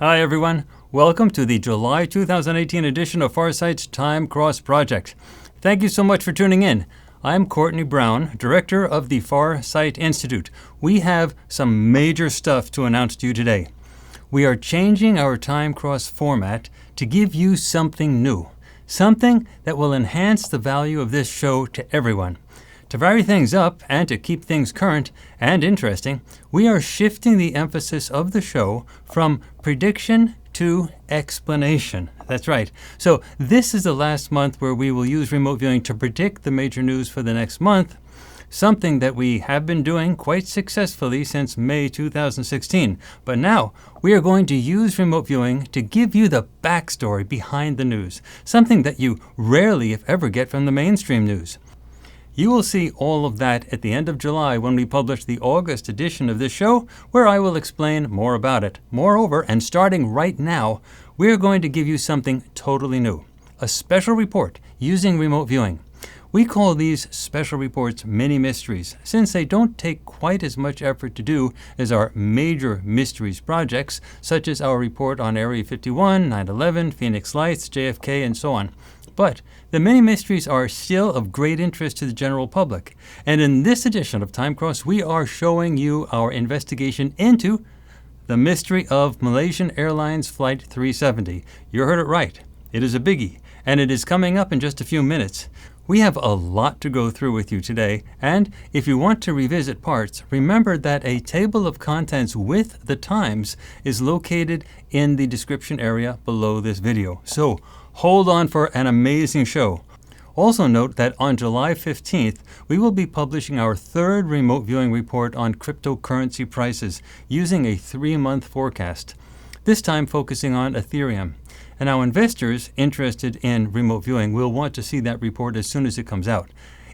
Hi everyone, welcome to the July 2018 edition of Farsight's Time Cross Project. Thank you so much for tuning in. I'm Courtney Brown, Director of the Farsight Institute. We have some major stuff to announce to you today. We are changing our Time Cross format to give you something new, something that will enhance the value of this show to everyone. To vary things up and to keep things current and interesting, we are shifting the emphasis of the show from prediction to explanation. That's right. So this is the last month where we will use remote viewing to predict the major news for the next month, something that we have been doing quite successfully since May 2016. But now we are going to use remote viewing to give you the backstory behind the news, something that you rarely, if ever, get from the mainstream news. You will see all of that at the end of July when we publish the August edition of this show, where I will explain more about it. Moreover, and starting right now, we are going to give you something totally new, a special report using remote viewing. We call these special reports mini mysteries, since they don't take quite as much effort to do as our major mysteries projects, such as our report on Area 51, 9/11, Phoenix Lights, JFK, and so on. But the mini mysteries are still of great interest to the general public. And in this edition of Time Cross, we are showing you our investigation into the mystery of Malaysian Airlines Flight 370. You heard it right. It is a biggie, and it is coming up in just a few minutes. We have a lot to go through with you today, and if you want to revisit parts, remember that a table of contents with the times is located in the description area below this video. So hold on for an amazing show. Also note that on July 15th, we will be publishing our third remote viewing report on cryptocurrency prices using a 3-month forecast, this time focusing on Ethereum. And our investors interested in remote viewing will want to see that report as soon as it comes out.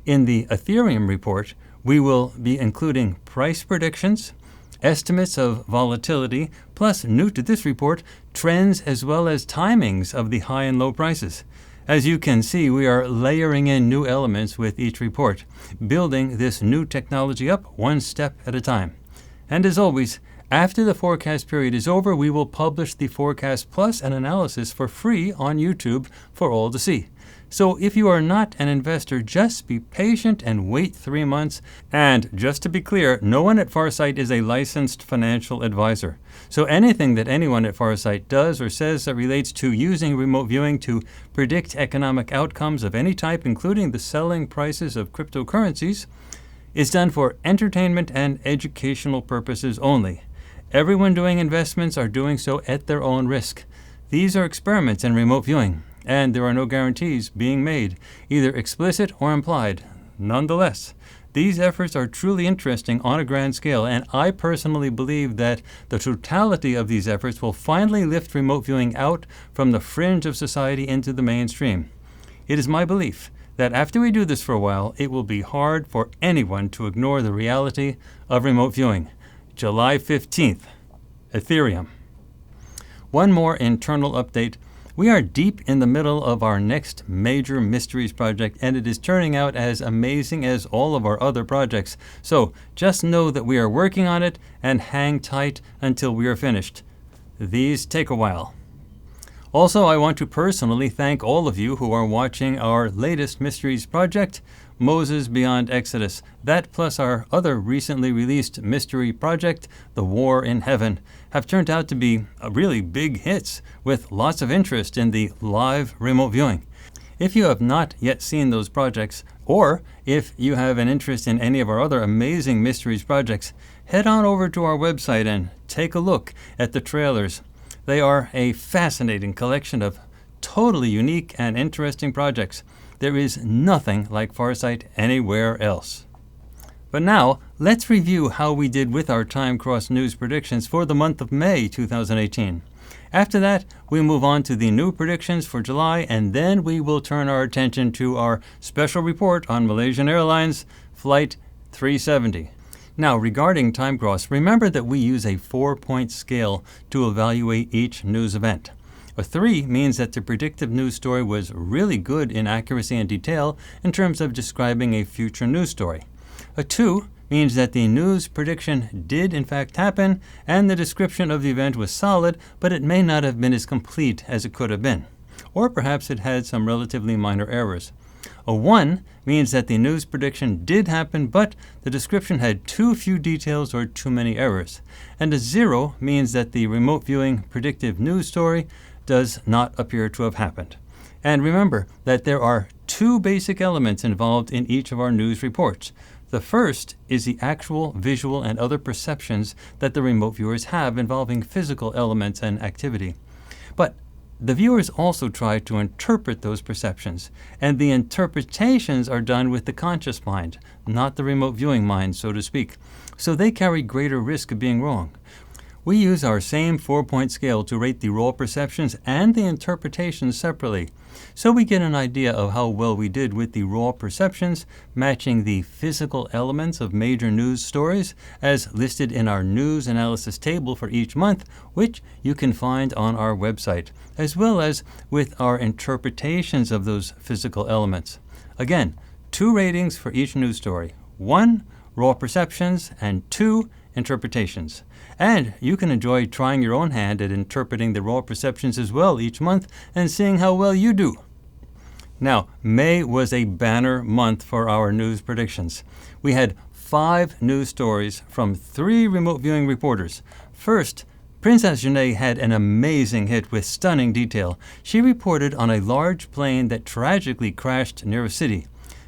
In the Ethereum report, we will be including price predictions, estimates of volatility, plus new to this report, trends as well as timings of the high and low prices. As you can see, we are layering in new elements with each report, building this new technology up one step at a time. And as always, after the forecast period is over, we will publish the forecast plus an analysis for free on YouTube for all to see. So if you are not an investor, just be patient and wait 3 months. And just to be clear, no one at Farsight is a licensed financial advisor. So anything that anyone at Farsight does or says that relates to using remote viewing to predict economic outcomes of any type, including the selling prices of cryptocurrencies, is done for entertainment and educational purposes only. Everyone doing investments are doing so at their own risk. These are experiments in remote viewing, and there are no guarantees being made, either explicit or implied. Nonetheless, these efforts are truly interesting on a grand scale, and I personally believe that the totality of these efforts will finally lift remote viewing out from the fringe of society into the mainstream. It is my belief that after we do this for a while, it will be hard for anyone to ignore the reality of remote viewing. July 15th, Ethereum. One more internal update. We are deep in the middle of our next major mysteries project, and it is turning out as amazing as all of our other projects. So just know that we are working on it and hang tight until we are finished. These take a while. Also, I want to personally thank all of you who are watching our latest mysteries project, Moses Beyond Exodus. That plus our other recently released mystery project, The War in Heaven, have turned out to be really big hits with lots of interest in the live remote viewing. If you have not yet seen those projects, or if you have an interest in any of our other amazing mysteries projects, head on over to our website and take a look at the trailers. They are a fascinating collection of totally unique and interesting projects. There is nothing like Farsight anywhere else. But now, let's review how we did with our Time Cross news predictions for the month of May 2018. After that, we move on to the new predictions for July, and then we will turn our attention to our special report on Malaysian Airlines Flight 370. Now, regarding Time Cross, remember that we use a 4-point scale to evaluate each news event. A 3 means that the predictive news story was really good in accuracy and detail in terms of describing a future news story. A 2 means that the news prediction did in fact happen, and the description of the event was solid, but it may not have been as complete as it could have been. Or perhaps it had some relatively minor errors. A 1 means that the news prediction did happen, but the description had too few details or too many errors. And a 0 means that the remote viewing predictive news story does not appear to have happened. And remember that there are 2 basic elements involved in each of our news reports. The first is the actual visual and other perceptions that the remote viewers have involving physical elements and activity. But the viewers also try to interpret those perceptions, and the interpretations are done with the conscious mind, not the remote viewing mind, so to speak. So they carry greater risk of being wrong. We use our same 4-point scale to rate the raw perceptions and the interpretations separately, so we get an idea of how well we did with the raw perceptions, matching the physical elements of major news stories as listed in our news analysis table for each month, which you can find on our website, as well as with our interpretations of those physical elements. Again, 2 ratings for each news story: 1, raw perceptions, and 2, interpretations. And you can enjoy trying your own hand at interpreting the raw perceptions as well each month and seeing how well you do. Now, May was a banner month for our news predictions. We had 5 news stories from 3 remote viewing reporters. First, PrinCess Jeaneé had an amazing hit with stunning detail. She reported on a large plane that tragically crashed near a city.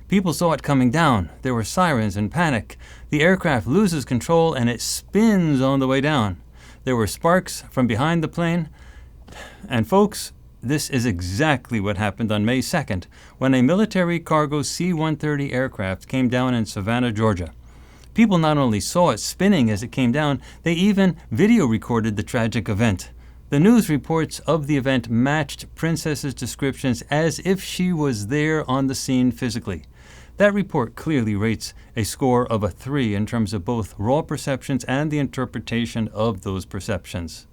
People saw it coming down. There were sirens and panic. The aircraft loses control and it spins on the way down. There were sparks from behind the plane. And folks, this is exactly what happened on May 2nd when a military cargo C-130 aircraft came down in Savannah, Georgia. People not only saw it spinning as it came down, they even video recorded the tragic event. The news reports of the event matched PrinCess's descriptions as if she was there on the scene physically. That report clearly rates a score of a 3 in terms of both raw perceptions and the interpretation of those perceptions.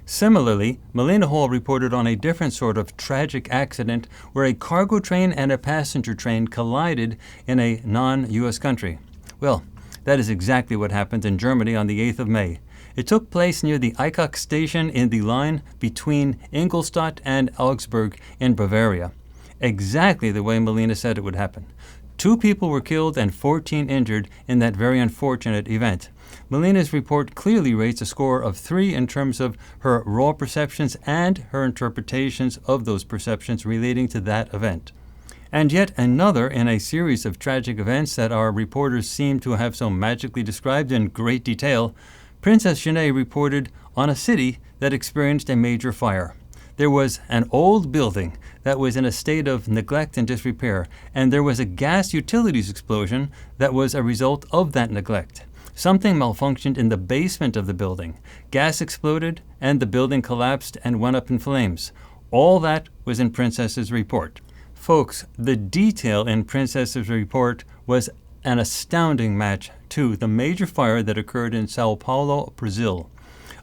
Similarly, Melena Hall reported on a different sort of tragic accident where a cargo train and a passenger train collided in a non-U.S. country. Well, that is exactly what happened in Germany on the 8th of May. It took place near the Eichach station in the line between Ingolstadt and Augsburg in Bavaria. Exactly the way Melena said it would happen. 2 people were killed and 14 injured in that very unfortunate event. Melena's report clearly rates a score of 3 in terms of her raw perceptions and her interpretations of those perceptions relating to that event. And yet another in a series of tragic events that our reporters seem to have so magically described in great detail, PrinCess Jeaneé reported on a city that experienced a major fire. There was an old building that was in a state of neglect and disrepair, and there was a gas utilities explosion that was a result of that neglect. Something malfunctioned in the basement of the building. Gas exploded, and the building collapsed and went up in flames. All that was in PrinCess's report. Folks, the detail in PrinCess's report was an astounding match to the major fire that occurred in Sao Paulo, Brazil.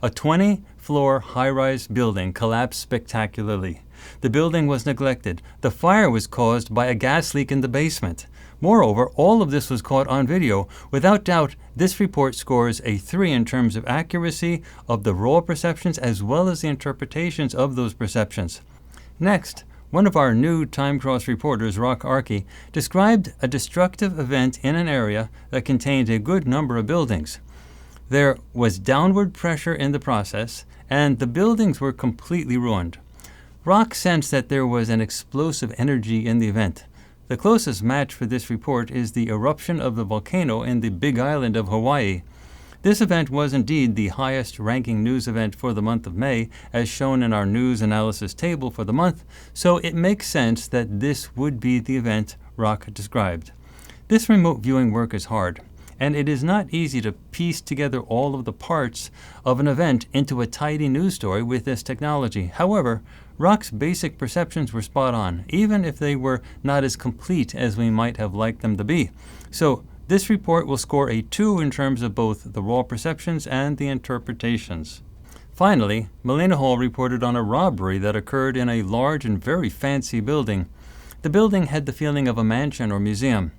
A 20-floor high-rise building collapsed spectacularly. The building was neglected. The fire was caused by a gas leak in the basement. Moreover, all of this was caught on video. Without doubt, this report scores a 3 in terms of accuracy of the raw perceptions as well as the interpretations of those perceptions. Next, one of our new Time Cross reporters, Rock Archie, described a destructive event in an area that contained a good number of buildings. There was downward pressure in the process, and the buildings were completely ruined. Rock sensed that there was an explosive energy in the event. The closest match for this report is the eruption of the volcano in the Big Island of Hawaii. This event was indeed the highest-ranking news event for the month of May, as shown in our news analysis table for the month, so it makes sense that this would be the event Rock described. This remote viewing work is hard, and it is not easy to piece together all of the parts of an event into a tidy news story with this technology. However, Rock's basic perceptions were spot on, even if they were not as complete as we might have liked them to be. So, this report will score a 2 in terms of both the raw perceptions and the interpretations. Finally, Melena Hall reported on a robbery that occurred in a large and very fancy building. The building had the feeling of a mansion or museum.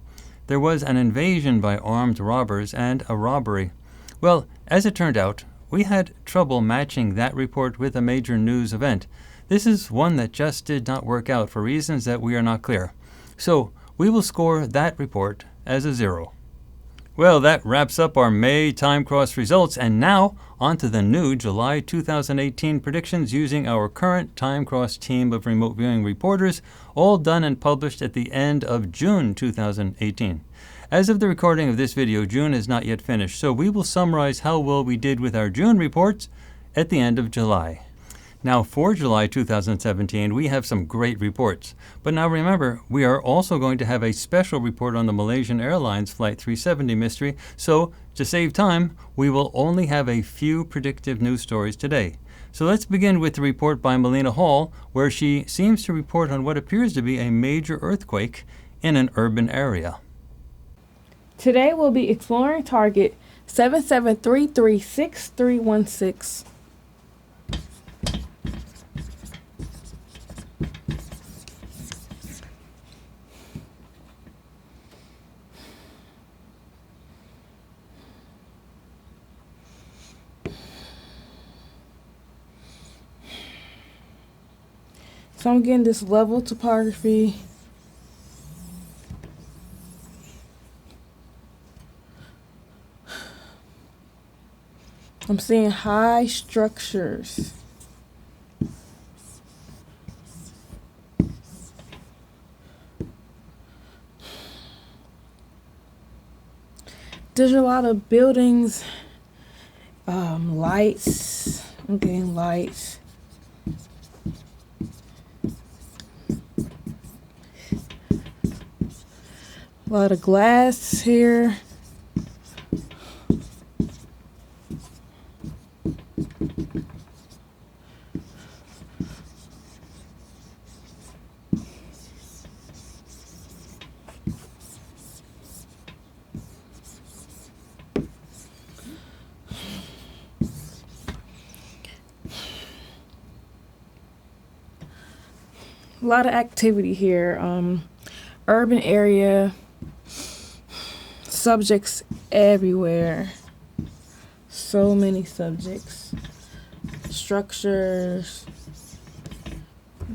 there was an invasion by armed robbers and a robbery. Well, as it turned out, we had trouble matching that report with a major news event. This is one that just did not work out for reasons that we are not clear. So we will score that report as a 0. Well, that wraps up our May time cross results, and now on to the new July 2018 predictions using our current time cross team of remote viewing reporters, all done and published at the end of June 2018. As of the recording of this video, June is not yet finished, so we will summarize how well we did with our June reports at the end of July. Now for July 2017, we have some great reports. But now remember, we are also going to have a special report on the Malaysian Airlines Flight 370 mystery, so to save time, we will only have a few predictive news stories today. So let's begin with the report by Melena Hall, where she seems to report on what appears to be a major earthquake in an urban area. Today we'll be exploring target 77336316. So I'm getting this level topography. I'm seeing high structures. There's a lot of buildings, lights. I'm getting lights. A lot of glass here. A lot of activity here. Urban area. Subjects everywhere. So many subjects. Structures.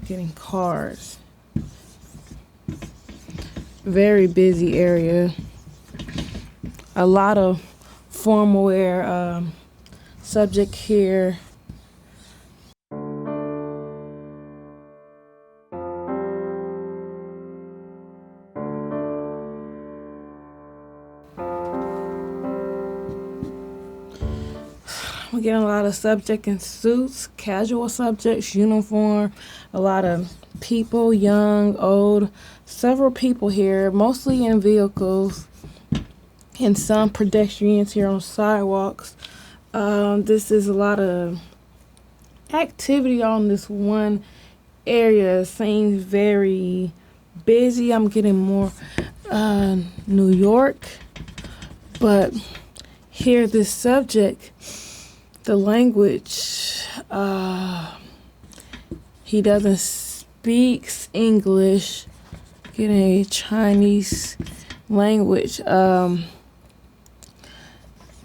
Getting cars. Very busy area. A lot of formal wear. Subject here. We're getting a lot of subject in suits, casual subjects, uniform, a lot of people, young, old, several people here, mostly in vehicles, and some pedestrians here on sidewalks. This is a lot of activity on this one area. Seems very busy. I'm getting more New York, but here this subject, the language, he doesn't speak English. Getting a Chinese language,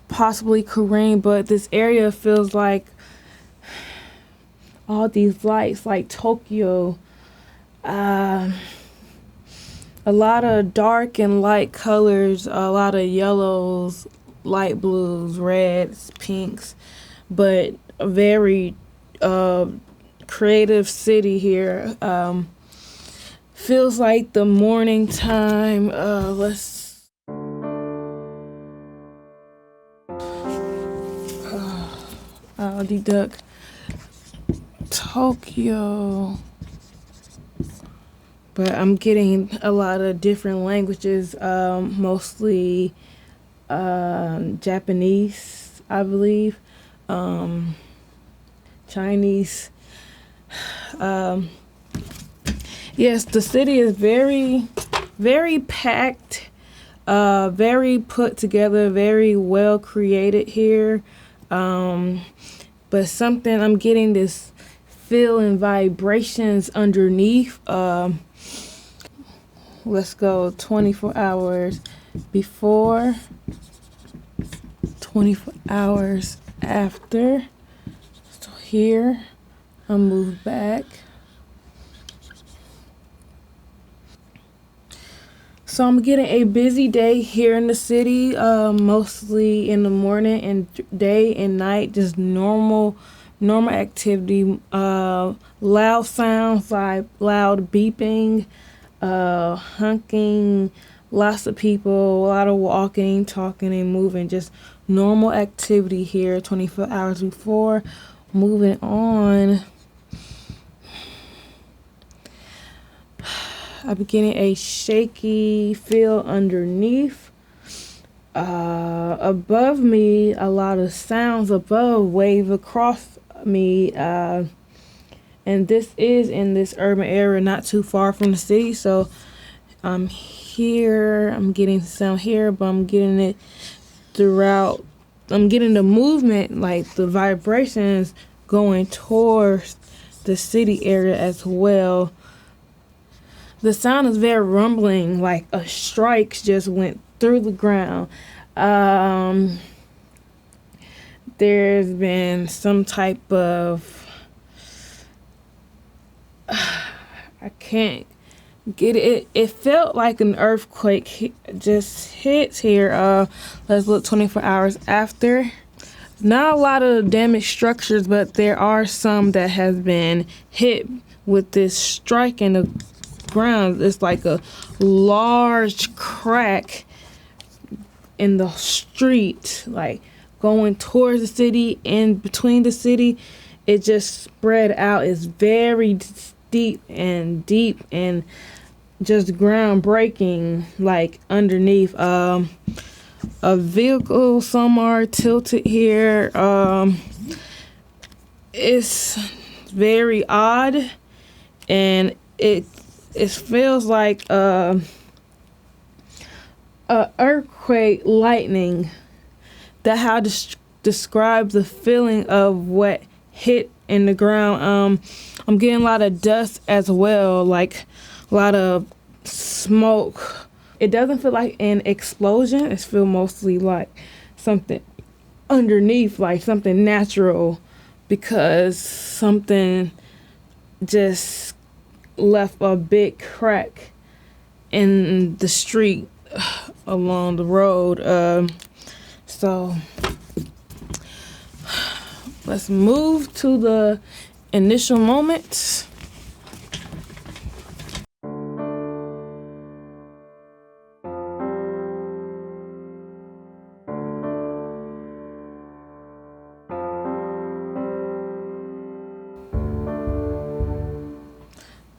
possibly Korean, but this area feels like all these lights, like Tokyo. A lot of dark and light colors, a lot of yellows, light blues, reds, pinks. But a very creative city here. Feels like the morning time. I'll deduct Tokyo. But I'm getting a lot of different languages, mostly Japanese, I believe. Chinese. Yes, the city is very, very packed, very put together, very well created here. But something, I'm getting this feel and vibrations underneath. let's go 24 hours before, 24 hours after. So here, I'll move back. So I'm getting a busy day here in the city, mostly in the morning and day and night, just normal activity. Loud sounds like loud beeping, honking, lots of people, a lot of walking, talking, and moving. Just normal activity here 24 hours before. Moving on. I'm getting a shaky feel underneath. Above me, a lot of sounds above wave across me. And this is in this urban area, not too far from the city. So I'm here. I'm getting sound here, but I'm getting it throughout. I'm getting the movement, like the vibrations going towards the city area as well. The sound is very rumbling, like a strike just went through the ground. There's been some type of, I can't get it. It felt like an earthquake just hits here. Let's look 24 hours after. Not a lot of damaged structures, but there are some that has been hit with this strike in the ground. It's like a large crack in the street, like going towards the city and between the city. It just spread out. It's very steep and deep and just ground breaking, like underneath. A vehicle, some are tilted here. It's very odd, and it feels like a earthquake lightning. That how describe the feeling of what hit in the ground. I'm getting a lot of dust as well, like a lot of smoke. It doesn't feel like an explosion. It feels mostly like something underneath, like something natural, because something just left a big crack in the street along the road. So let's move to the initial moments.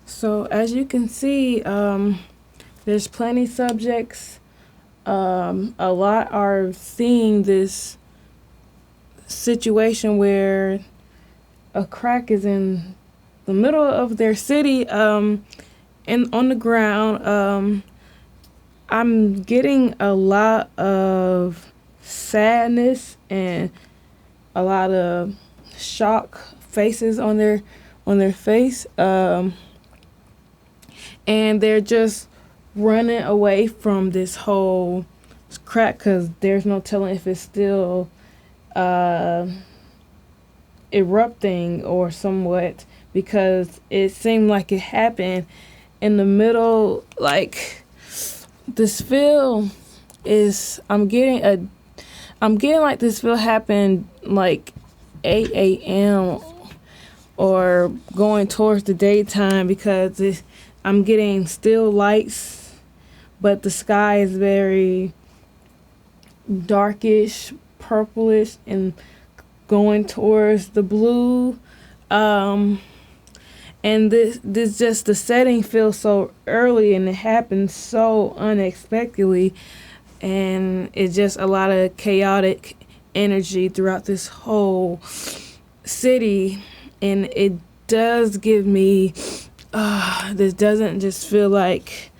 So as you can see, there's plenty subjects. A lot are seeing this situation where a crack is in the middle of their city, and on the ground. I'm getting a lot of sadness and a lot of shock faces on their face. And they're just running away from this whole crack because there's no telling if it's still erupting or somewhat, because it seemed like it happened in the middle. Like, this feel is, I'm getting like this feel happened like 8 a.m. or going towards the daytime, because I'm getting still lights, but the sky is very darkish, purplish, and going towards the blue. And this just, the setting feels so early, and it happened so unexpectedly, and it's just a lot of chaotic energy throughout this whole city. And it does give me, this doesn't just feel like,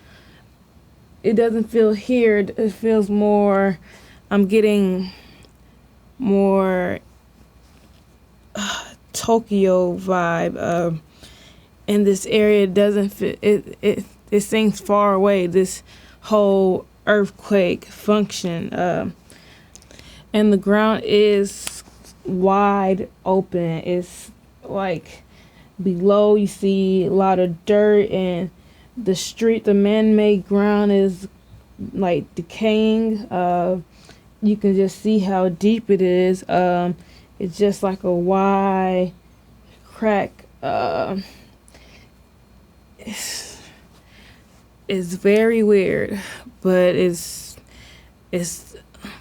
it doesn't feel here, it feels more, I'm getting more Tokyo vibe in this area. It doesn't feel, it seems far away, this whole earthquake function. And the ground is wide open. It's like below you see a lot of dirt, and the man-made ground is like decaying. You can just see how deep it is. It's just like a wide crack. It's very weird, but it's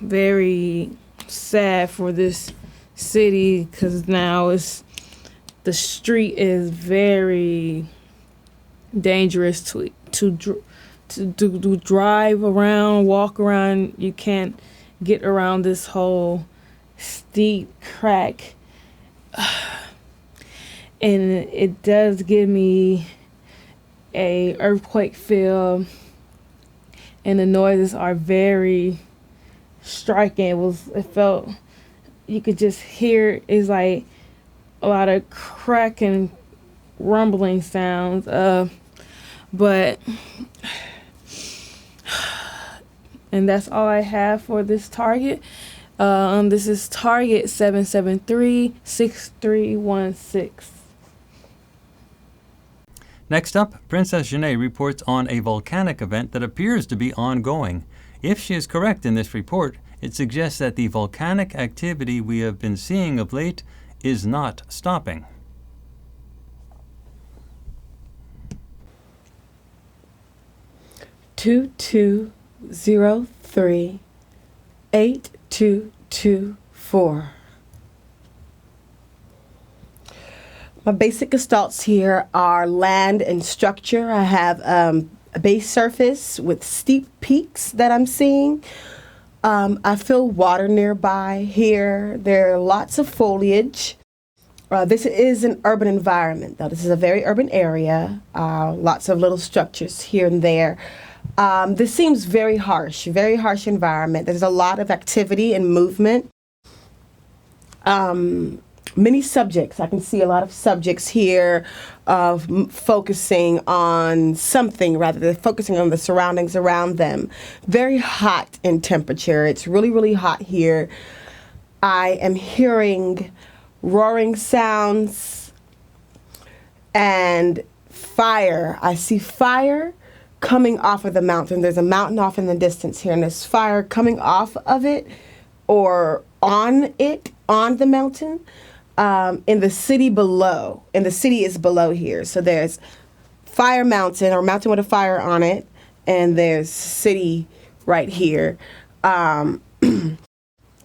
very sad for this city, because now the street is very dangerous to drive around, walk around. You can't get around this whole steep crack, and it does give me a earthquake feel, and the noises are very striking. It felt, you could just hear, it's like a lot of cracking, rumbling sounds. But and that's all I have for this target. This is target 773-6316. Next up, PrinCess Jeaneé reports on a volcanic event that appears to be ongoing. If she is correct in this report, it suggests that the volcanic activity we have been seeing of late is not stopping. Two 8224. My basic gestalts here are land and structure. I have a base surface with steep peaks that I'm seeing. I feel water nearby here. There are lots of foliage. This is an urban environment, though. This is a very urban area. Lots of little structures here and there. This seems very harsh environment. There's a lot of activity and movement. Many subjects. I can see a lot of subjects here of focusing on something rather than focusing on the surroundings around them. Very hot in temperature. It's really, really hot here. I am hearing roaring sounds and fire. I see fire coming off of the mountain. There's a mountain off in the distance here, and there's fire coming off of it or on the mountain. In the city below, and the city is below here. So there's fire mountain, or mountain with a fire on it, and there's city right here. There's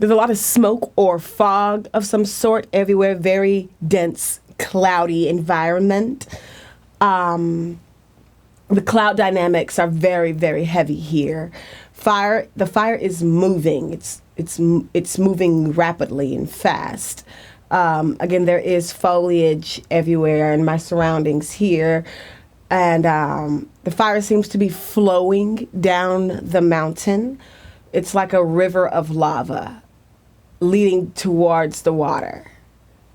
a lot of smoke or fog of some sort everywhere. Very dense, cloudy environment. The cloud dynamics are very, very heavy here. The fire is moving. It's moving rapidly and fast. Again, there is foliage everywhere in my surroundings here. And the fire seems to be flowing down the mountain. It's like a river of lava leading towards the water.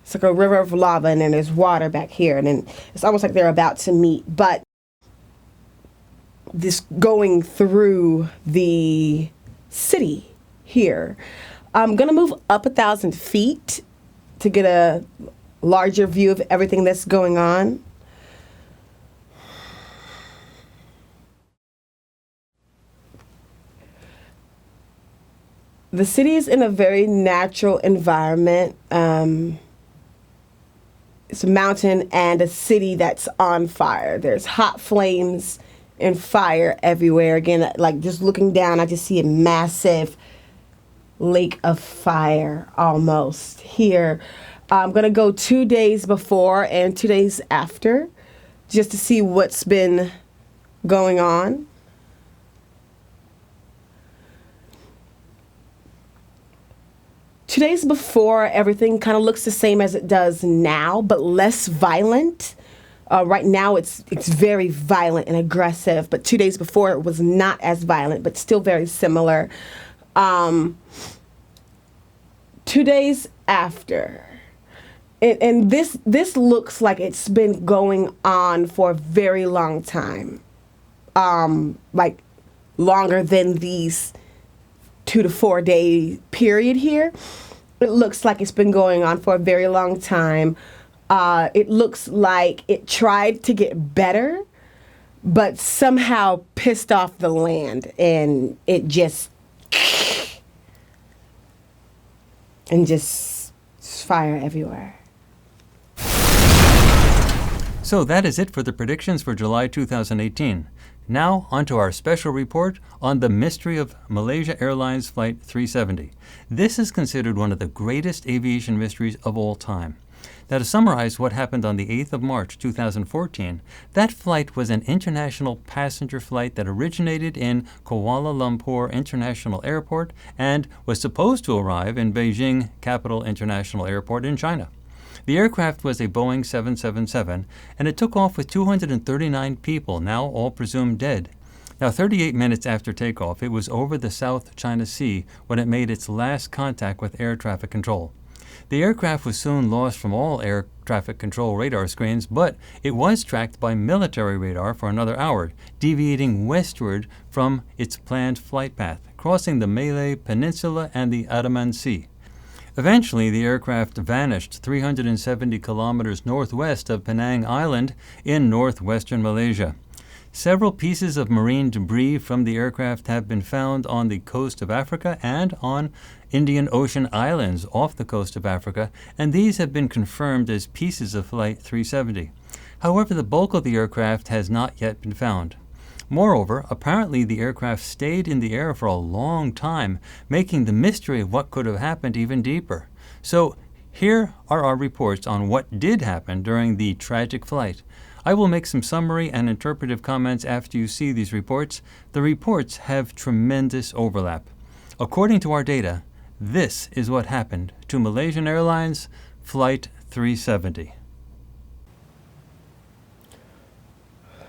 It's like a river of lava, and then there's water back here. And then it's almost like they're about to meet. But this going through the city here. I'm going to move up 1,000 feet to get a larger view of everything that's going on. The city is in a very natural environment. It's a mountain and a city that's on fire. There's hot flames and fire everywhere. Again, like just looking down, I just see a massive lake of fire almost here. I'm going to go 2 days before and 2 days after just to see what's been going on. Two days before, everything kind of looks the same as it does now, but less violent. Right now, it's very violent and aggressive, but 2 days before, it was not as violent, but still very similar. 2 days after, and this looks like it's been going on for a very long time. like longer than these 2 to 4 day period here. It looks like it's been going on for a very long time. It looks like it tried to get better, but somehow pissed off the land, and it just fire everywhere. So that is it for the predictions for July 2018. Now, on to our special report on the mystery of Malaysia Airlines Flight 370. This is considered one of the greatest aviation mysteries of all time. Now, to summarize what happened on the 8th of March 2014, that flight was an international passenger flight that originated in Kuala Lumpur International Airport and was supposed to arrive in Beijing Capital International Airport in China. The aircraft was a Boeing 777, and it took off with 239 people, now all presumed dead. Now, 38 minutes after takeoff, it was over the South China Sea when it made its last contact with air traffic control. The aircraft was soon lost from all air traffic control radar screens, but it was tracked by military radar for another hour, deviating westward from its planned flight path, crossing the Malay Peninsula and the Andaman Sea. Eventually, the aircraft vanished 370 kilometers northwest of Penang Island in northwestern Malaysia. Several pieces of marine debris from the aircraft have been found on the coast of Africa and on Indian Ocean islands off the coast of Africa, and these have been confirmed as pieces of Flight 370. However, the bulk of the aircraft has not yet been found. Moreover, apparently the aircraft stayed in the air for a long time, making the mystery of what could have happened even deeper. So, here are our reports on what did happen during the tragic flight. I will make some summary and interpretive comments after you see these reports. The reports have tremendous overlap. According to our data, this is what happened to Malaysian Airlines Flight 370.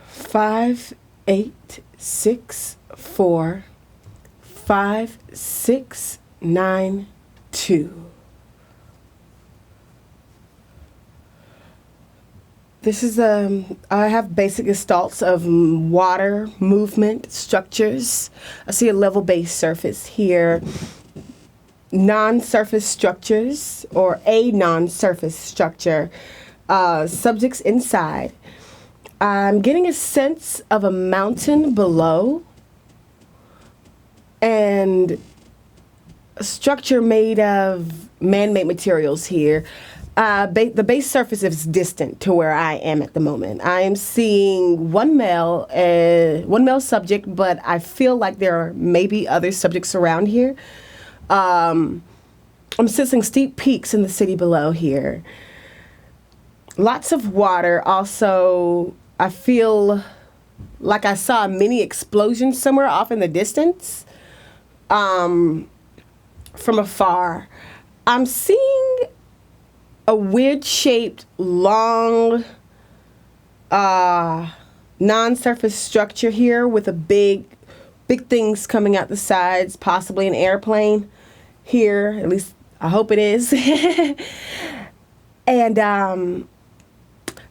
58645692. This is I have basic gestalts of water movement structures. I see a level base surface here. Non-surface structures, or a non-surface structure. Subjects inside. I'm getting a sense of a mountain below and a structure made of man-made materials here. The base surface is distant to where I am at the moment. I am seeing one male subject, but I feel like there are maybe other subjects around here. I'm sensing steep peaks in the city below here. Lots of water. Also, I feel like I saw a mini explosion somewhere off in the distance from afar. I'm seeing a weird-shaped, long, non-surface structure here with a big things coming out the sides, possibly an airplane here. At least I hope it is. And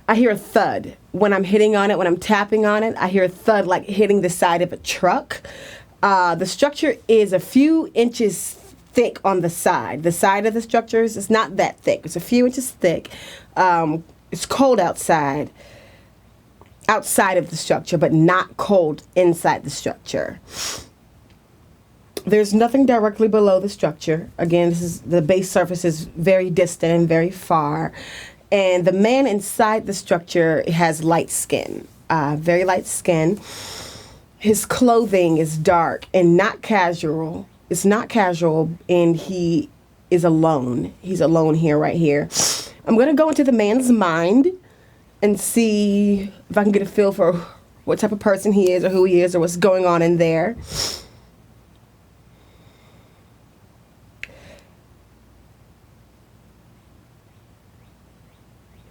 I hear a thud when I'm hitting on it, when I'm tapping on it. I hear a thud like hitting the side of a truck. The structure is a few inches thick on the side. The side of the structure is not that thick. It's a few inches thick. It's cold outside of the structure, but not cold inside the structure. There's nothing directly below the structure. Again, the base surface is very distant and very far. And the man inside the structure has light skin, very light skin. His clothing is dark and not casual. It's not casual, and he is alone. He's alone here, right here. I'm going to go into the man's mind and see if I can get a feel for what type of person he is or who he is or what's going on in there.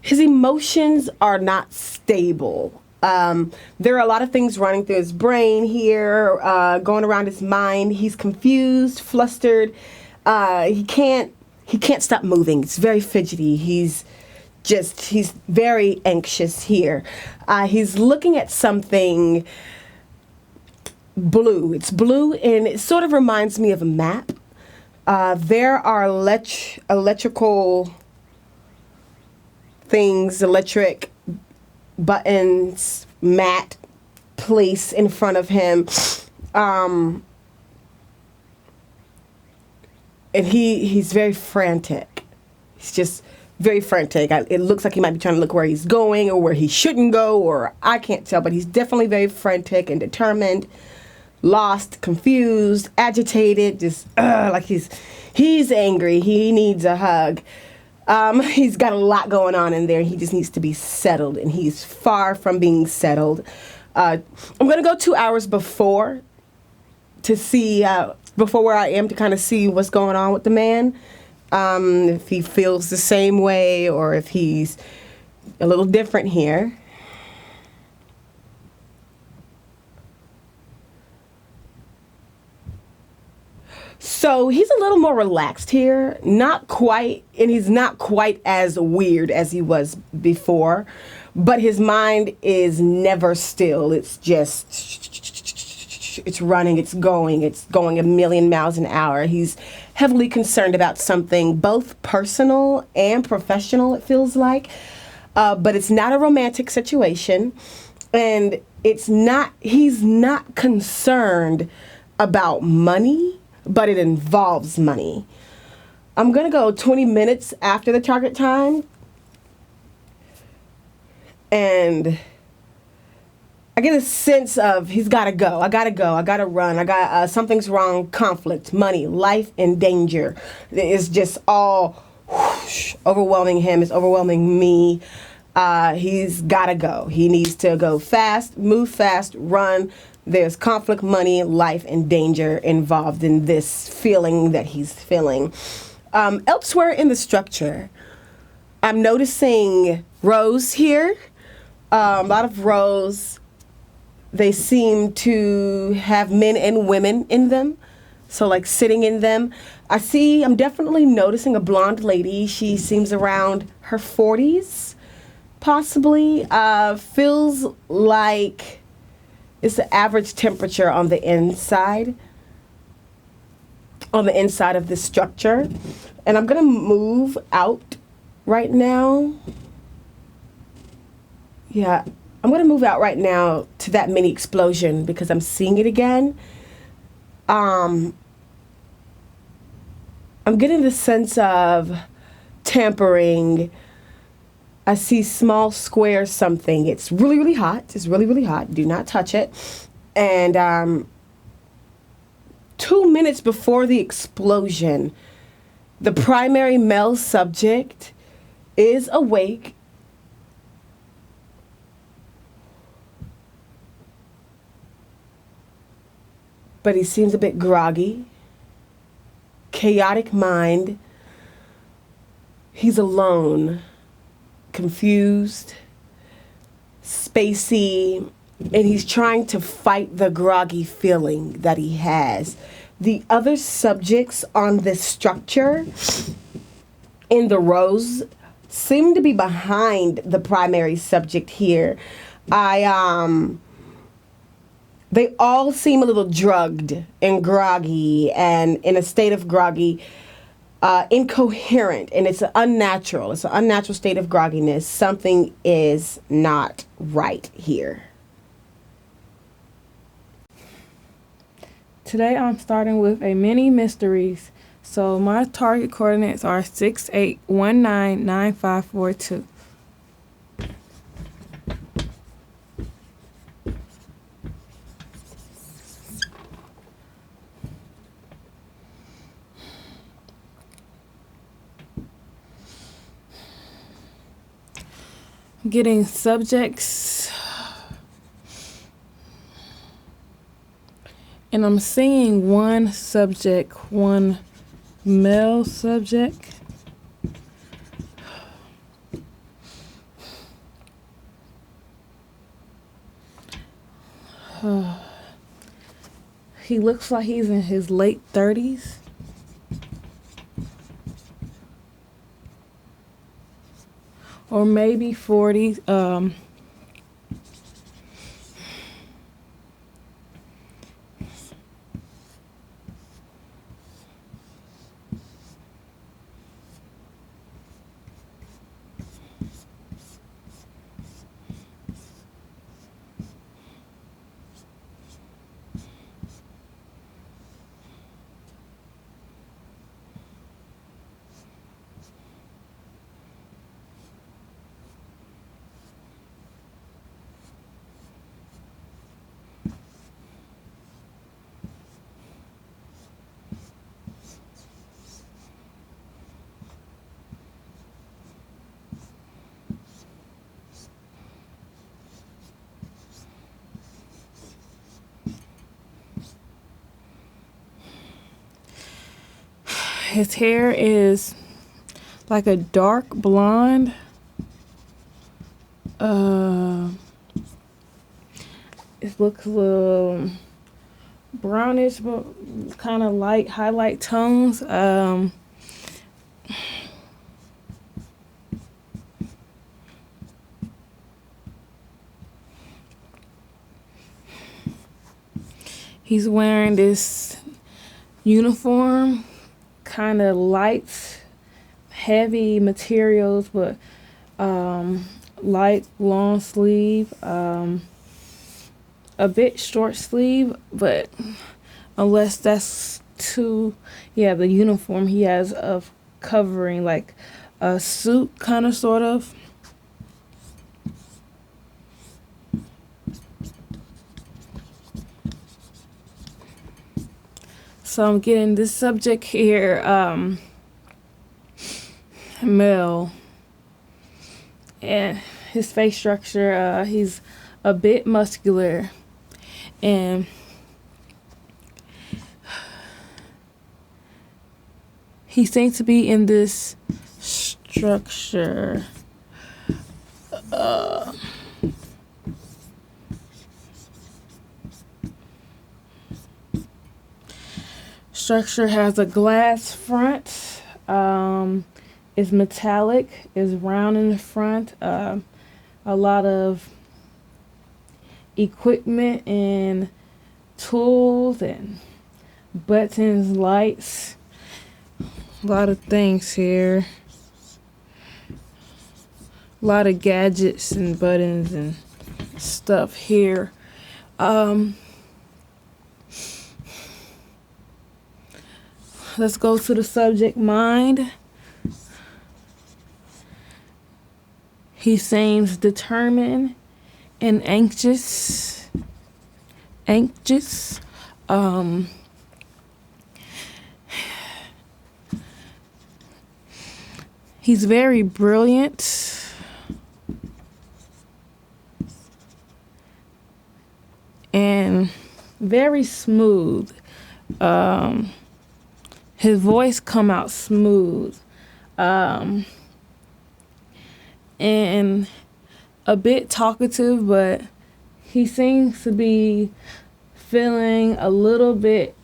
His emotions are not stable. There are a lot of things running through his brain here, going around his mind. He's confused, flustered. He can't stop moving. It's very fidgety. He's very anxious here. He's looking at something blue. It's blue, and it sort of reminds me of a map. There are electrical things, electric buttons, mat place in front of him. And he's very frantic. He's just very frantic. It looks like he might be trying to look where he's going or where he shouldn't go, or I can't tell, but he's definitely very frantic and determined, lost, confused, agitated, just like he's angry. He needs a hug. He's got a lot going on in there. He just needs to be settled, and he's far from being settled. I'm going to go 2 hours before to see, before where I am, to kind of see what's going on with the man. If he feels the same way or if he's a little different here. So he's a little more relaxed here, not quite, and he's not quite as weird as he was before, but his mind is never still. It's just, it's running, it's going a million miles an hour. He's heavily concerned about something, both personal and professional, it feels like, but it's not a romantic situation, and he's not concerned about money, but it involves money. I'm going to go 20 minutes after the target time. And I get a sense of he's got to go. I got to go. I got to run. I got something's wrong. Conflict, money, life, and danger. It's just all whoosh, overwhelming him. It's overwhelming me. He's got to go. He needs to go fast, move fast, run. There's conflict, money, life, and danger involved in this feeling that he's feeling. Elsewhere in the structure, I'm noticing rows here. A lot of rows. They seem to have men and women in them. So like sitting in them. I'm definitely noticing a blonde lady. She seems around her 40s, possibly. Feels like it's the average temperature on the inside of this structure. And I'm going to move out right now. Yeah, I'm going to move out right now to that mini explosion because I'm seeing it again. I'm getting the sense of tampering. I see small square something. It's really, really hot. It's really, really hot. Do not touch it. And 2 minutes before the explosion, the primary male subject is awake. But he seems a bit groggy. Chaotic mind. He's alone. Confused, spacey, and he's trying to fight the groggy feeling that he has. The other subjects on this structure in the rows seem to be behind the primary subject here. They all seem a little drugged and groggy and in a state of groggy. Incoherent, and it's unnatural. It's an unnatural state of grogginess. Something is not right here. Today I'm starting with a mini mysteries. So my target coordinates are 68199542. Getting subjects, and I'm seeing one subject, one male subject. He looks like he's in his late 30s. Or maybe 40s. His hair is like a dark blonde. It looks a little brownish, but kind of light highlight tones. He's wearing this uniform, kind of light, heavy materials, but light long sleeve, a bit short sleeve, but unless that's too, yeah, the uniform he has of covering like a suit kind of sort of. So I'm getting this subject here, male, and his face structure, he's a bit muscular, and he seems to be in this structure. Structure has a glass front, is metallic, is round in the front, a lot of equipment and tools and buttons, lights, a lot of things here, a lot of gadgets and buttons and stuff here. Let's go to the subject mind. He seems determined and anxious. He's very brilliant. And very smooth. His voice come out smooth, and a bit talkative, but he seems to be feeling a little bit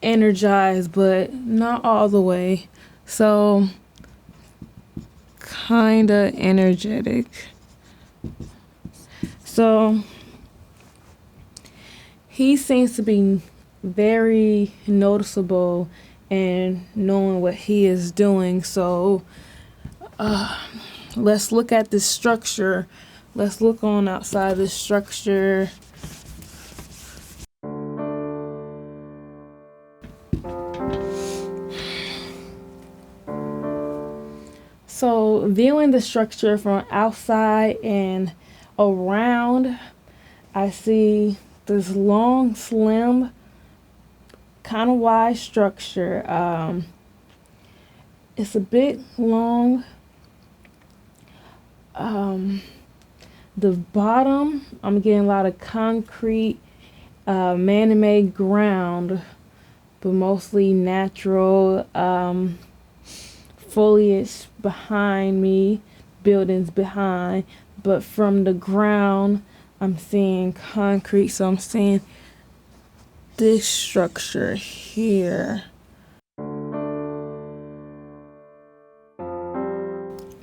energized, but not all the way. So, kinda energetic. So, he seems to be very noticeable and knowing what he is doing. So let's look at this structure. Let's look on outside this structure. So viewing the structure from outside and around, I see this long, slim, kind of wide structure. It's a bit long. The bottom, I'm getting a lot of concrete, man-made ground, but mostly natural. Foliage behind me, buildings behind, but from the ground, I'm seeing concrete. So I'm seeing this structure here.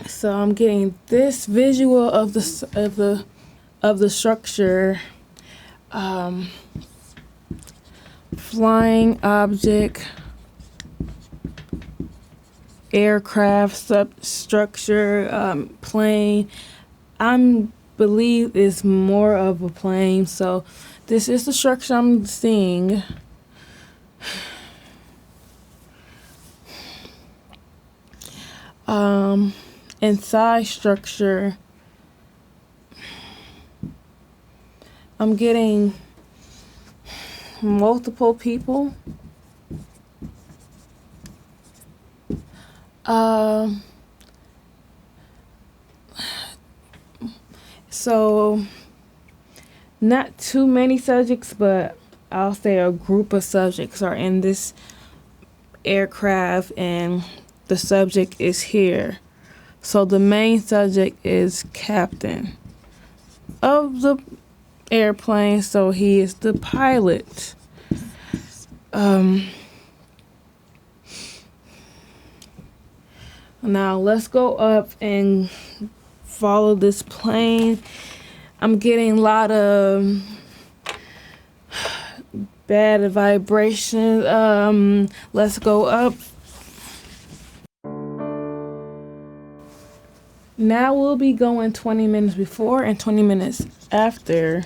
So I'm getting this visual of the structure. Flying object, aircraft substructure, plane. I believe it's more of a plane. So this is the structure I'm seeing. Inside structure, I'm getting multiple people. So not too many subjects, but I'll say a group of subjects are in this aircraft, and the subject is here. So the main subject is captain of the airplane, so he is the pilot. Now let's go up and follow this plane. I'm getting a lot of bad vibrations. Let's go up. Now we'll be going 20 minutes before and 20 minutes after.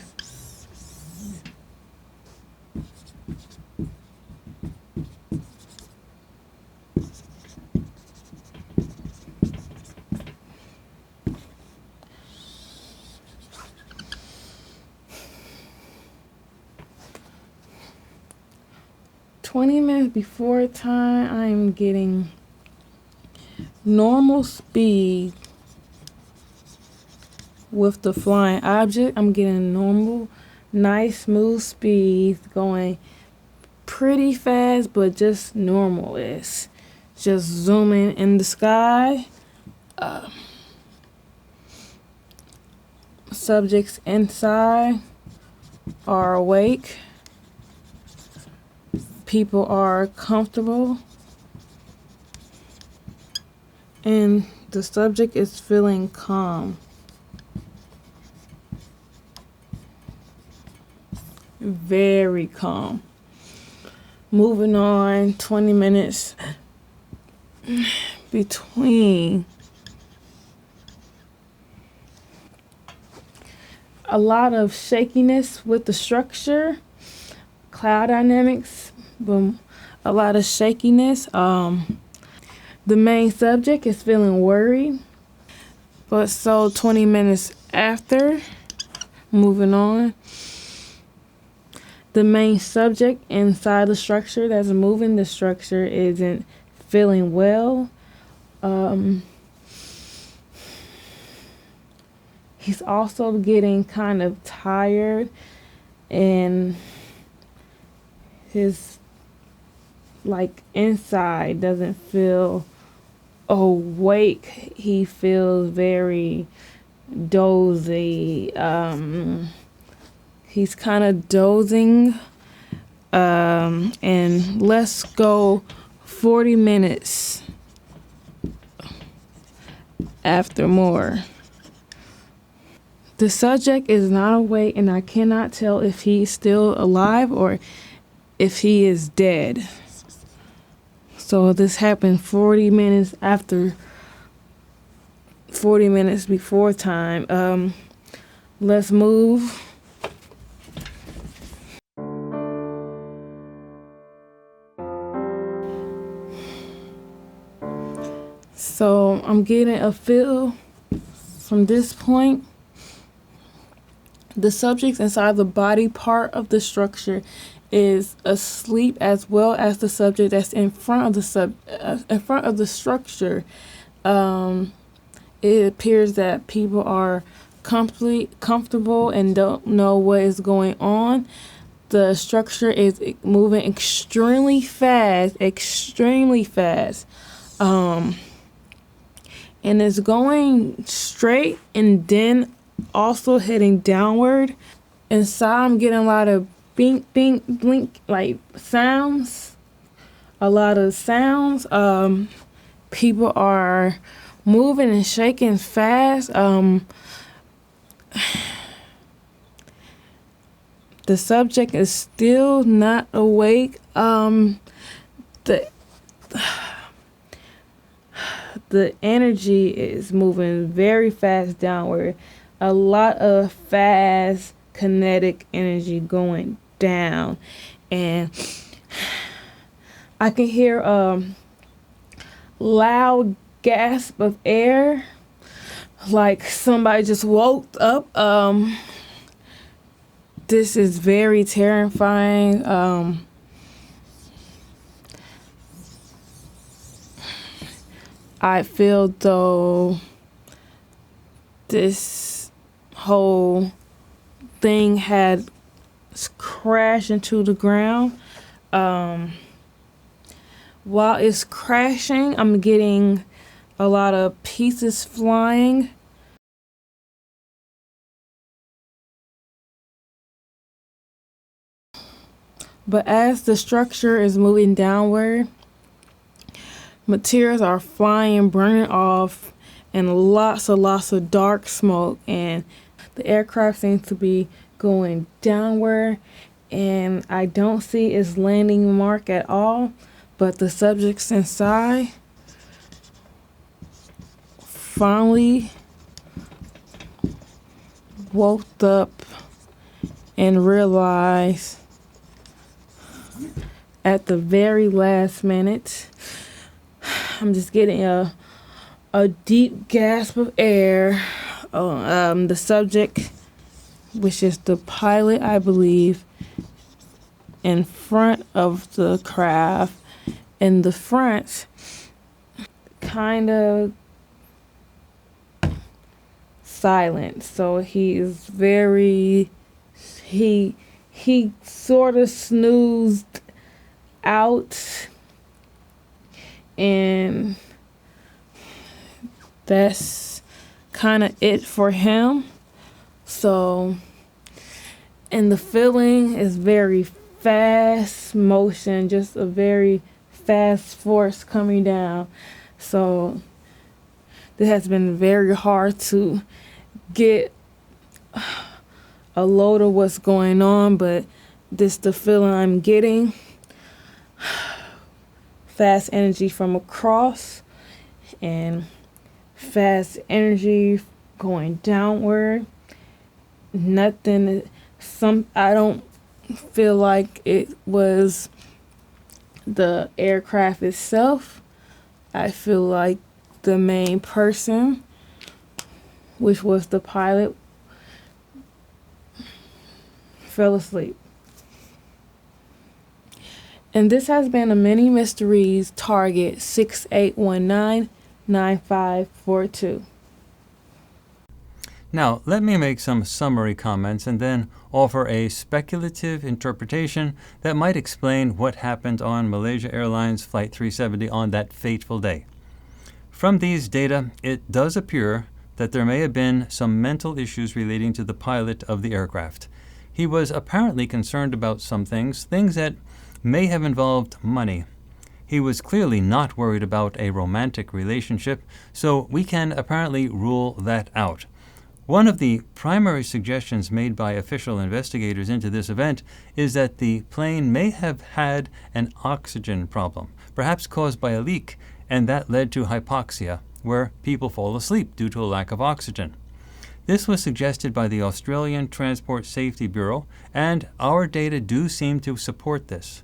.20 minutes before time, I'm getting normal speed with the flying object. I'm getting normal, nice, smooth speed, going pretty fast, but just normal. It's just zooming in the sky. Subjects inside are awake. People are comfortable, and the subject is feeling calm. Very calm. Moving on, 20 minutes between. A lot of shakiness with the structure, cloud dynamics, but a lot of shakiness. The main subject is feeling worried. But so 20 minutes after, moving on, the main subject inside the structure that's moving the structure isn't feeling well. He's also getting kind of tired, and his inside doesn't feel awake. He feels very dozy. He's kind of dozing. And let's go 40 minutes after more. The subject is not awake, and I cannot tell if he's still alive or if he is dead. So this happened 40 minutes after, 40 minutes before time. Let's move. So I'm getting a feel from this point. The subject inside the body part of the structure is asleep, as well as the subject that's in front of the structure. It appears that people are comfortable and don't know what is going on. The structure is moving extremely fast, and it's going straight and then also heading downward. Inside, I'm getting a lot of bink, bink, blink, sounds. A lot of sounds. People are moving and shaking fast. The subject is still not awake. The energy is moving very fast downward. A lot of fast kinetic energy going down, and I can hear a loud gasp of air, like somebody just woke up. This is very terrifying. I feel though this whole thing had crashed into the ground. While it's crashing, I'm getting a lot of pieces flying. But as the structure is moving downward, materials are flying, burning off, and lots of dark smoke. And the aircraft seems to be going downward, and I don't see its landing mark at all. But the subjects inside finally woke up and realized at the very last minute, I'm just getting a deep gasp of air. The subject, which is the pilot, I believe, in front of the craft, in the front, kind of silent. So he sort of snoozed out, and that's kind of it for him. So, and the feeling is very fast motion, just a very fast force coming down. So this has been very hard to get a load of what's going on, but this the feeling I'm getting. Fast energy from across and fast energy going downward. I don't feel like it was the aircraft itself. I feel like the main person, which was the pilot, fell asleep. And this has been a Mini Mysteries target 68199542. Now, let me make some summary comments and then offer a speculative interpretation that might explain what happened on Malaysia Airlines Flight 370 on that fateful day. From these data, it does appear that there may have been some mental issues relating to the pilot of the aircraft. He was apparently concerned about some things that may have involved money. He was clearly not worried about a romantic relationship, so we can apparently rule that out. One of the primary suggestions made by official investigators into this event is that the plane may have had an oxygen problem, perhaps caused by a leak, and that led to hypoxia, where people fall asleep due to a lack of oxygen. This was suggested by the Australian Transport Safety Bureau, and our data do seem to support this.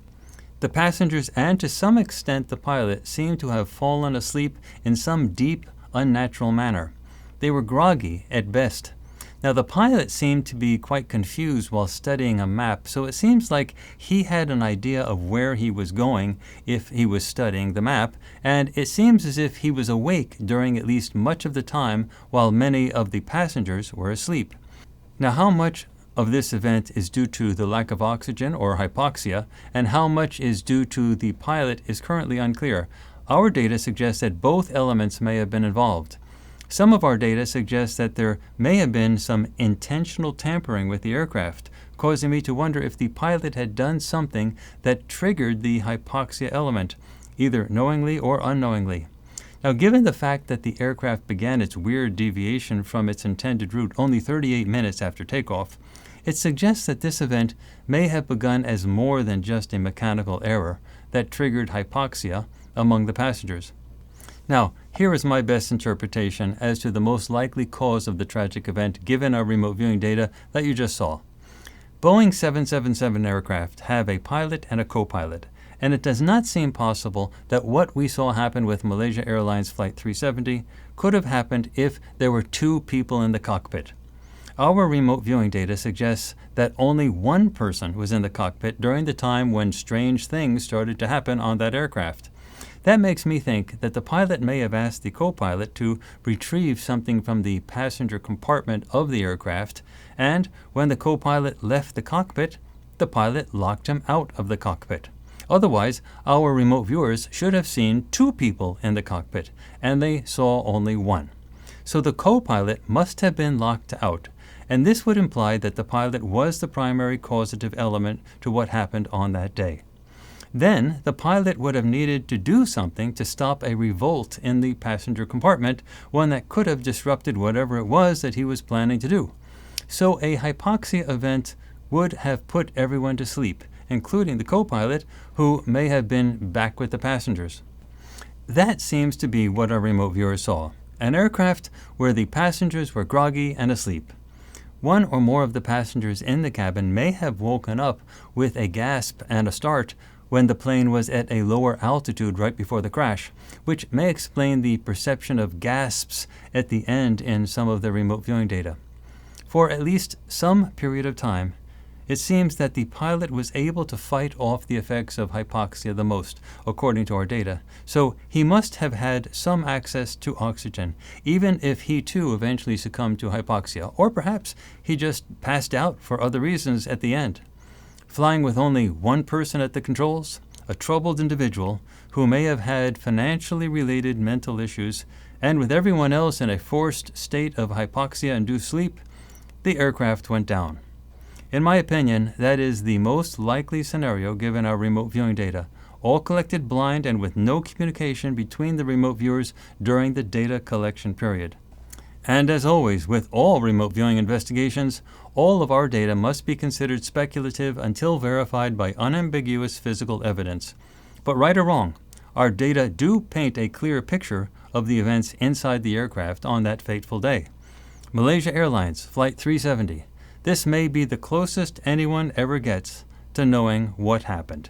The passengers and to some extent the pilot seem to have fallen asleep in some deep, unnatural manner. They were groggy at best. Now the pilot seemed to be quite confused while studying a map, so it seems like he had an idea of where he was going if he was studying the map, and it seems as if he was awake during at least much of the time while many of the passengers were asleep. Now how much of this event is due to the lack of oxygen or hypoxia, and how much is due to the pilot is currently unclear. Our data suggests that both elements may have been involved. Some of our data suggests that there may have been some intentional tampering with the aircraft, causing me to wonder if the pilot had done something that triggered the hypoxia element, either knowingly or unknowingly. Now, given the fact that the aircraft began its weird deviation from its intended route only 38 minutes after takeoff, it suggests that this event may have begun as more than just a mechanical error that triggered hypoxia among the passengers. Now, here is my best interpretation as to the most likely cause of the tragic event given our remote viewing data that you just saw. Boeing 777 aircraft have a pilot and a co-pilot, and it does not seem possible that what we saw happen with Malaysia Airlines Flight 370 could have happened if there were two people in the cockpit. Our remote viewing data suggests that only one person was in the cockpit during the time when strange things started to happen on that aircraft. That makes me think that the pilot may have asked the co-pilot to retrieve something from the passenger compartment of the aircraft, and when the co-pilot left the cockpit, the pilot locked him out of the cockpit. Otherwise, our remote viewers should have seen 2 people in the cockpit, and they saw only 1. So the co-pilot must have been locked out, and this would imply that the pilot was the primary causative element to what happened on that day. Then the pilot would have needed to do something to stop a revolt in the passenger compartment, one that could have disrupted whatever it was that he was planning to do. So a hypoxia event would have put everyone to sleep, including the co-pilot, who may have been back with the passengers. That seems to be what our remote viewer saw, an aircraft where the passengers were groggy and asleep. One or more of the passengers in the cabin may have woken up with a gasp and a start when the plane was at a lower altitude right before the crash, which may explain the perception of gasps at the end in some of the remote viewing data. For at least some period of time, it seems that the pilot was able to fight off the effects of hypoxia the most, according to our data, so he must have had some access to oxygen, even if he too eventually succumbed to hypoxia, or perhaps he just passed out for other reasons at the end. Flying with only 1 person at the controls, a troubled individual who may have had financially related mental issues, and with everyone else in a forced state of hypoxia-induced sleep, the aircraft went down. In my opinion, that is the most likely scenario given our remote viewing data, all collected blind and with no communication between the remote viewers during the data collection period. And as always, with all remote viewing investigations, all of our data must be considered speculative until verified by unambiguous physical evidence. But right or wrong, our data do paint a clear picture of the events inside the aircraft on that fateful day. Malaysia Airlines, Flight 370. This may be the closest anyone ever gets to knowing what happened.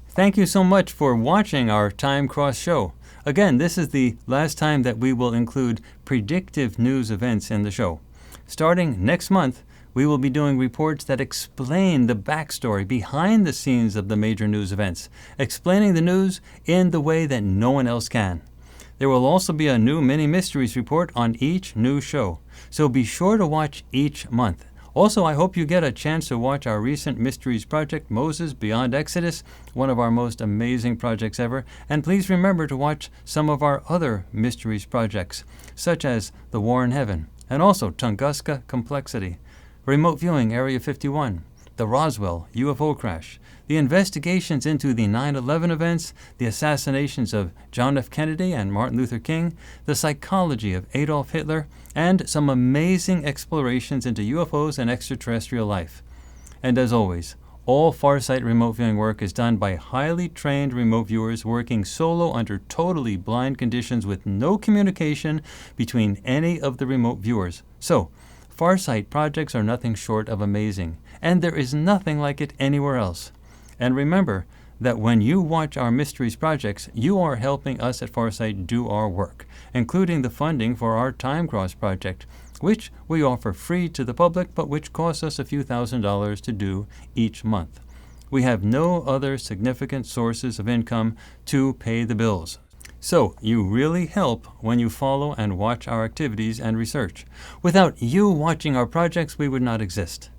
Thank you so much for watching our Time Cross show. Again, this is the last time that we will include predictive news events in the show. Starting next month, we will be doing reports that explain the backstory behind the scenes of the major news events, explaining the news in the way that no one else can. There will also be a new Mini Mysteries report on each new show, so be sure to watch each month. Also, I hope you get a chance to watch our recent Mysteries project, Moses Beyond Exodus, one of our most amazing projects ever, and please remember to watch some of our other Mysteries projects, such as The War in Heaven, and also Tunguska Complexity, Remote Viewing Area 51, the Roswell UFO crash, the investigations into the 9/11 events, the assassinations of John F. Kennedy and Martin Luther King, the psychology of Adolf Hitler, and some amazing explorations into UFOs and extraterrestrial life. And as always, all Farsight remote viewing work is done by highly trained remote viewers working solo under totally blind conditions with no communication between any of the remote viewers. So, Farsight projects are nothing short of amazing, and there is nothing like it anywhere else. And remember that when you watch our Mysteries projects, you are helping us at Farsight do our work, including the funding for our Time Cross project, which we offer free to the public, but which costs us a few $1,000s to do each month. We have no other significant sources of income to pay the bills. So you really help when you follow and watch our activities and research. Without you watching our projects, we would not exist.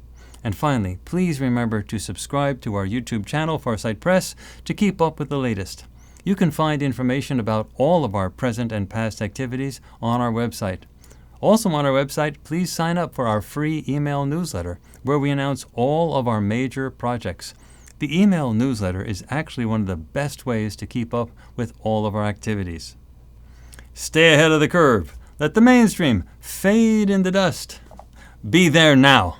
And finally, please remember to subscribe to our YouTube channel, Farsight Press, to keep up with the latest. You can find information about all of our present and past activities on our website. Also on our website, please sign up for our free email newsletter, where we announce all of our major projects. The email newsletter is actually one of the best ways to keep up with all of our activities. Stay ahead of the curve. Let the mainstream fade in the dust. Be there now.